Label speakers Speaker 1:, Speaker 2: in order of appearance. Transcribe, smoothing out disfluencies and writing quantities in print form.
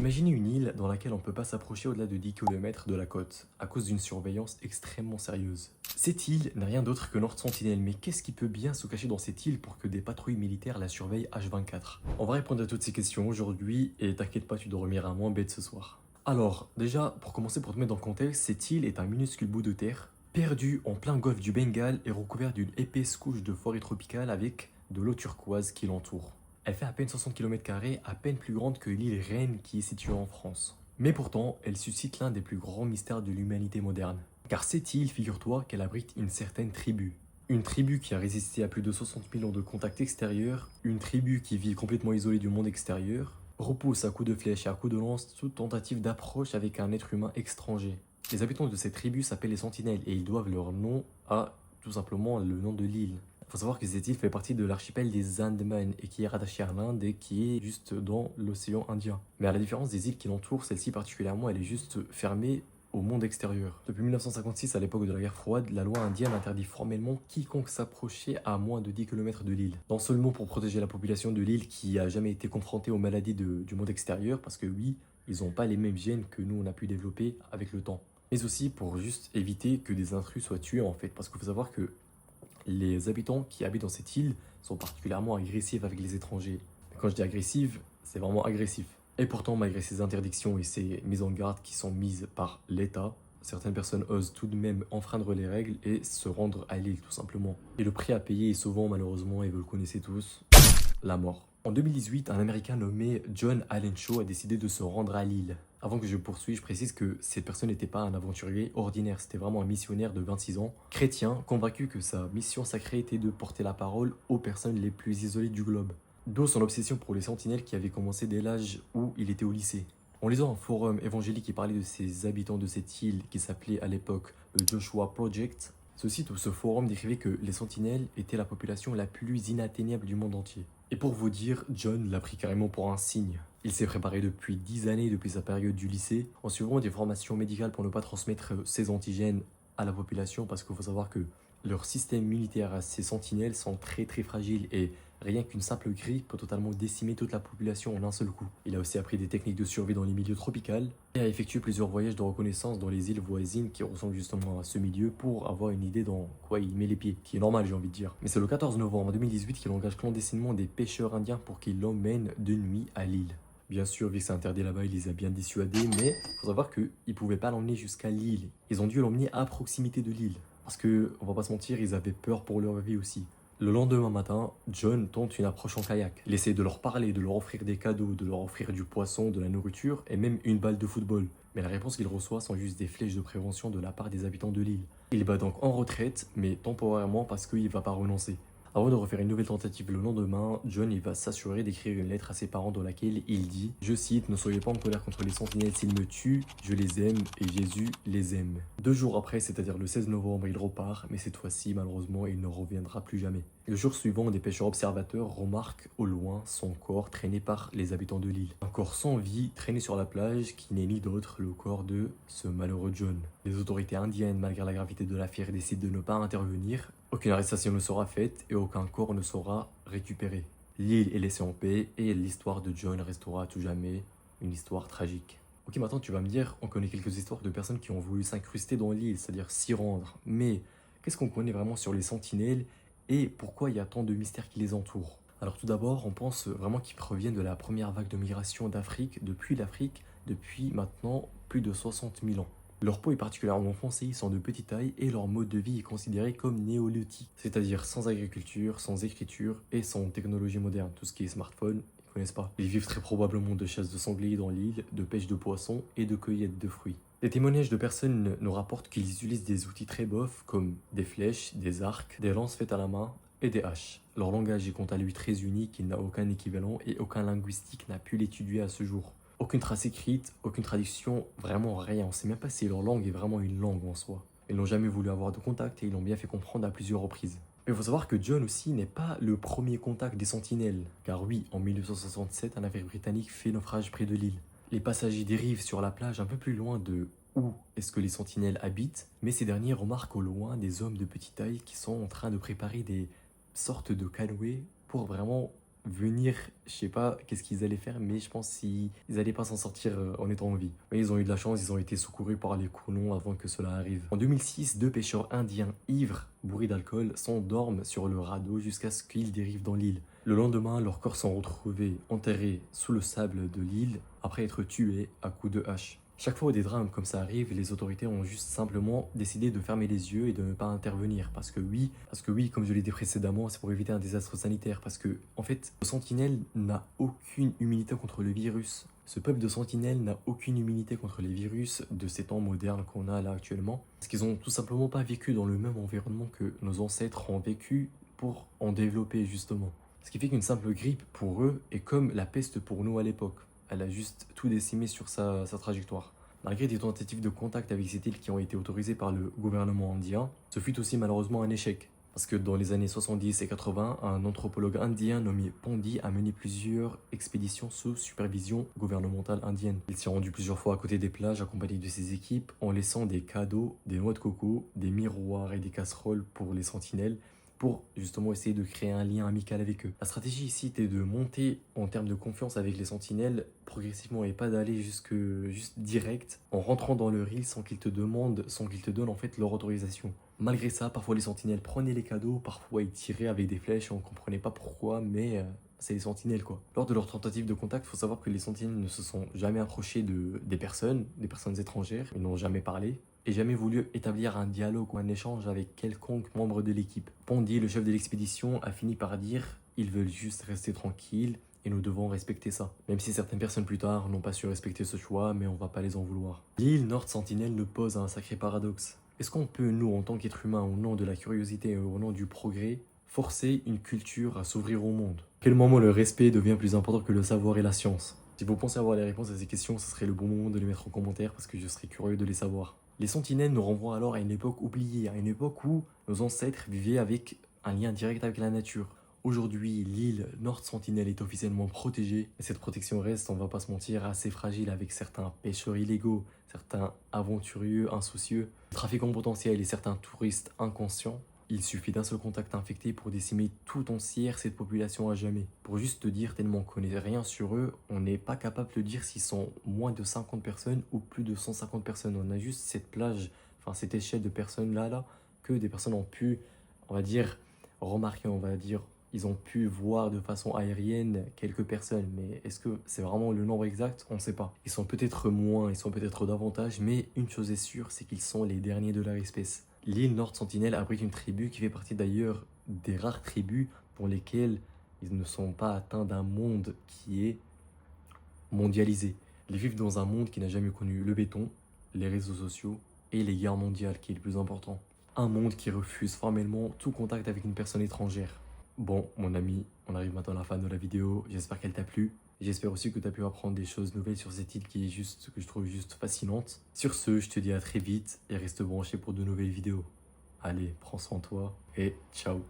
Speaker 1: Imaginez une île dans laquelle on ne peut pas s'approcher au-delà de 10 km de la côte, à cause d'une surveillance extrêmement sérieuse. Cette île n'est rien d'autre que notre sentinelle, mais qu'est-ce qui peut bien se cacher dans cette île pour que des patrouilles militaires la surveillent H24? On va répondre à toutes ces questions aujourd'hui, et t'inquiète pas, tu dormiras moins bête ce soir. Alors, déjà, pour commencer, pour te mettre dans le contexte, cette île est un minuscule bout de terre, perdu en plein golfe du Bengale et recouvert d'une épaisse couche de forêt tropicale avec de l'eau turquoise qui l'entoure. Elle fait à peine 60 km², à peine plus grande que l'île Rennes qui est située en France. Mais pourtant, elle suscite l'un des plus grands mystères de l'humanité moderne. Car cette île, figure-toi qu'elle abrite une certaine tribu. Une tribu qui a résisté à plus de 60 000 ans de contact extérieur, une tribu qui vit complètement isolée du monde extérieur, repousse à coups de flèche et à coups de lance toute tentative d'approche avec un être humain étranger. Les habitants de cette tribu s'appellent les Sentinelles et ils doivent leur nom à tout simplement le nom de l'île. Il faut savoir que cette île fait partie de l'archipel des Andaman et qui est rattachée à l'Inde et qui est juste dans l'océan Indien. Mais à la différence des îles qui l'entourent, celle-ci particulièrement, elle est juste fermée au monde extérieur. Depuis 1956, à l'époque de la guerre froide, la loi indienne interdit formellement quiconque s'approchait à moins de 10 km de l'île. Non seulement pour protéger la population de l'île qui a jamais été confrontée aux maladies du monde extérieur, parce que oui, ils n'ont pas les mêmes gènes que nous on a pu développer avec le temps. Mais aussi pour juste éviter que des intrus soient tués en fait, parce qu'il faut savoir que les habitants qui habitent dans cette île sont particulièrement agressifs avec les étrangers. Quand je dis agressif, c'est vraiment agressif. Et pourtant, malgré ces interdictions et ces mises en garde qui sont mises par l'État, certaines personnes osent tout de même enfreindre les règles et se rendre à l'île tout simplement. Et le prix à payer est souvent, malheureusement, et vous le connaissez tous, la mort. En 2018, un Américain nommé John Allen Shaw a décidé de se rendre à l'île. Avant que je poursuive, je précise que cette personne n'était pas un aventurier ordinaire, c'était vraiment un missionnaire de 26 ans, chrétien, convaincu que sa mission sacrée était de porter la parole aux personnes les plus isolées du globe. D'où son obsession pour les sentinelles qui avait commencé dès l'âge où il était au lycée. En lisant un forum évangélique qui parlait de ces habitants de cette île qui s'appelait à l'époque le Joshua Project, ce site ou ce forum décrivait que les sentinelles étaient la population la plus inatteignable du monde entier. Et pour vous dire, John l'a pris carrément pour un signe. Il s'est préparé depuis 10 années, depuis sa période du lycée, en suivant des formations médicales pour ne pas transmettre ces antigènes à la population, parce qu'il faut savoir que leur système immunitaire à ces sentinelles sont très très fragiles et rien qu'une simple grippe peut totalement décimer toute la population en un seul coup. Il a aussi appris des techniques de survie dans les milieux tropicaux et a effectué plusieurs voyages de reconnaissance dans les îles voisines qui ressemblent justement à ce milieu pour avoir une idée dans quoi il met les pieds, qui est normal j'ai envie de dire. Mais c'est le 14 novembre 2018 qu'il engage clandestinement des pêcheurs indiens pour qu'ils l'emmènent de nuit à l'île. Bien sûr, vu que c'est interdit là-bas, il les a bien dissuadés, mais il faut savoir qu'ils ne pouvaient pas l'emmener jusqu'à l'île. Ils ont dû l'emmener à proximité de l'île. Parce que, on va pas se mentir, ils avaient peur pour leur vie aussi. Le lendemain matin, John tente une approche en kayak. Il essaie de leur parler, de leur offrir des cadeaux, de leur offrir du poisson, de la nourriture et même une balle de football. Mais la réponse qu'il reçoit sont juste des flèches de prévention de la part des habitants de l'île. Il va donc en retraite, mais temporairement parce qu'il va pas renoncer. Avant de refaire une nouvelle tentative le lendemain, John il va s'assurer d'écrire une lettre à ses parents dans laquelle il dit, je cite, ne soyez pas en colère contre les sentinelles s'ils me tuent, je les aime et Jésus les aime. 2 jours après, c'est-à-dire le 16 novembre, il repart, mais cette fois-ci, malheureusement, il ne reviendra plus jamais. Le jour suivant, des pêcheurs observateurs remarquent au loin son corps traîné par les habitants de l'île. Un corps sans vie traîné sur la plage qui n'est ni d'autre le corps de ce malheureux John. Les autorités indiennes, malgré la gravité de l'affaire, décident de ne pas intervenir. Aucune arrestation ne sera faite et aucun corps ne sera récupéré. L'île est laissée en paix et l'histoire de John restera à tout jamais une histoire tragique. Ok, maintenant tu vas me dire, on connaît quelques histoires de personnes qui ont voulu s'incruster dans l'île, c'est-à-dire s'y rendre. Mais qu'est-ce qu'on connaît vraiment sur les sentinelles et pourquoi il y a tant de mystères qui les entourent? Alors tout d'abord, on pense vraiment qu'ils proviennent de la première vague de migration d'Afrique, depuis maintenant plus de 60 000 ans. Leur peau est particulièrement foncée, ils sont de petite taille et leur mode de vie est considéré comme néolithique, c'est-à-dire sans agriculture, sans écriture et sans technologie moderne. Tout ce qui est smartphone, ils connaissent pas. Ils vivent très probablement de chasse de sangliers dans l'île, de pêche de poissons et de cueillette de fruits. Les témoignages de personnes nous rapportent qu'ils utilisent des outils très bofs comme des flèches, des arcs, des lances faites à la main et des haches. Leur langage est quant à lui très unique, il n'a aucun équivalent et aucun linguistique n'a pu l'étudier à ce jour. Aucune trace écrite, aucune traduction, vraiment rien. On ne sait même pas si leur langue est vraiment une langue en soi. Ils n'ont jamais voulu avoir de contact et ils l'ont bien fait comprendre à plusieurs reprises. Mais il faut savoir que John aussi n'est pas le premier contact des sentinelles. Car oui, en 1967, un navire britannique fait naufrage près de l'île. Les passagers dérivent sur la plage un peu plus loin de où est-ce que les sentinelles habitent, mais ces derniers remarquent au loin des hommes de petite taille qui sont en train de préparer des sortes de canoës pour vraiment venir, je sais pas qu'est-ce qu'ils allaient faire, mais je pense qu'ils allaient pas s'en sortir en étant en vie. Mais ils ont eu de la chance, ils ont été secourus par les colons avant que cela arrive. En 2006, deux pêcheurs indiens ivres, bourrés d'alcool, s'endorment sur le radeau jusqu'à ce qu'ils dérivent dans l'île. Le lendemain, leurs corps sont retrouvés enterrés sous le sable de l'île après être tués à coups de hache. Chaque fois où des drames comme ça arrivent, les autorités ont juste simplement décidé de fermer les yeux et de ne pas intervenir. Parce que oui, comme je l'ai dit précédemment, c'est pour éviter un désastre sanitaire. Parce que, en fait, le Sentinelle n'a aucune immunité contre le virus. Ce peuple de Sentinelle n'a aucune immunité contre les virus de ces temps modernes qu'on a là actuellement. Parce qu'ils ont tout simplement pas vécu dans le même environnement que nos ancêtres ont vécu pour en développer justement. Ce qui fait qu'une simple grippe pour eux est comme la peste pour nous à l'époque. Elle a juste tout décimé sur sa trajectoire. Malgré des tentatives de contact avec cette île qui ont été autorisées par le gouvernement indien, ce fut aussi malheureusement un échec. Parce que dans les années 70 et 80, un anthropologue indien nommé Pandit a mené plusieurs expéditions sous supervision gouvernementale indienne. Il s'est rendu plusieurs fois à côté des plages accompagné de ses équipes en laissant des cadeaux, des noix de coco, des miroirs et des casseroles pour les sentinelles pour justement essayer de créer un lien amical avec eux. La stratégie ici était de monter en termes de confiance avec les sentinelles progressivement et pas d'aller juste direct en rentrant dans leur île sans qu'ils te demandent, sans qu'ils te donnent en fait leur autorisation. Malgré ça, parfois les sentinelles prenaient les cadeaux, parfois ils tiraient avec des flèches et on comprenait pas pourquoi, mais c'est les sentinelles quoi. Lors de leur tentative de contact, il faut savoir que les sentinelles ne se sont jamais approchés des personnes étrangères, ils n'ont jamais parlé et jamais voulu établir un dialogue ou un échange avec quelconque membre de l'équipe. Pondy, le chef de l'expédition, a fini par dire « Ils veulent juste rester tranquilles et nous devons respecter ça ». Même si certaines personnes plus tard n'ont pas su respecter ce choix, mais on va pas les en vouloir. L'île North Sentinel nous pose un sacré paradoxe. Est-ce qu'on peut, nous, en tant qu'êtres humains, au nom de la curiosité et au nom du progrès, forcer une culture à s'ouvrir au monde? À quel moment le respect devient plus important que le savoir et la science? Si vous pensez avoir les réponses à ces questions, ce serait le bon moment de les mettre en commentaire parce que je serais curieux de les savoir. Les sentinelles nous renvoient alors à une époque oubliée, à une époque où nos ancêtres vivaient avec un lien direct avec la nature. Aujourd'hui, l'île North Sentinel est officiellement protégée, et cette protection reste, on va pas se mentir, assez fragile avec certains pêcheurs illégaux, certains aventurieux insoucieux, trafiquants potentiels et certains touristes inconscients. Il suffit d'un seul contact infecté pour décimer tout entière cette population à jamais. Pour juste te dire, tellement on connaît rien sur eux, on n'est pas capable de dire s'ils sont moins de 50 personnes ou plus de 150 personnes. On a juste cette plage, enfin cette échelle de personnes là, que des personnes ont pu, on va dire, remarquer, on va dire, ils ont pu voir de façon aérienne quelques personnes. Mais est-ce que c'est vraiment le nombre exact? On ne sait pas. Ils sont peut-être moins, ils sont peut-être davantage, mais une chose est sûre, c'est qu'ils sont les derniers de leur espèce. L'île North Sentinel abrite une tribu qui fait partie d'ailleurs des rares tribus pour lesquelles ils ne sont pas atteints d'un monde qui est mondialisé. Ils vivent dans un monde qui n'a jamais connu le béton, les réseaux sociaux et les guerres mondiales, qui est le plus important. Un monde qui refuse formellement tout contact avec une personne étrangère. Bon, mon ami, on arrive maintenant à la fin de la vidéo. J'espère qu'elle t'a plu. J'espère aussi que tu as pu apprendre des choses nouvelles sur cette île que je trouve juste fascinante. Sur ce, je te dis à très vite et reste branché pour de nouvelles vidéos. Allez, prends soin de toi et ciao.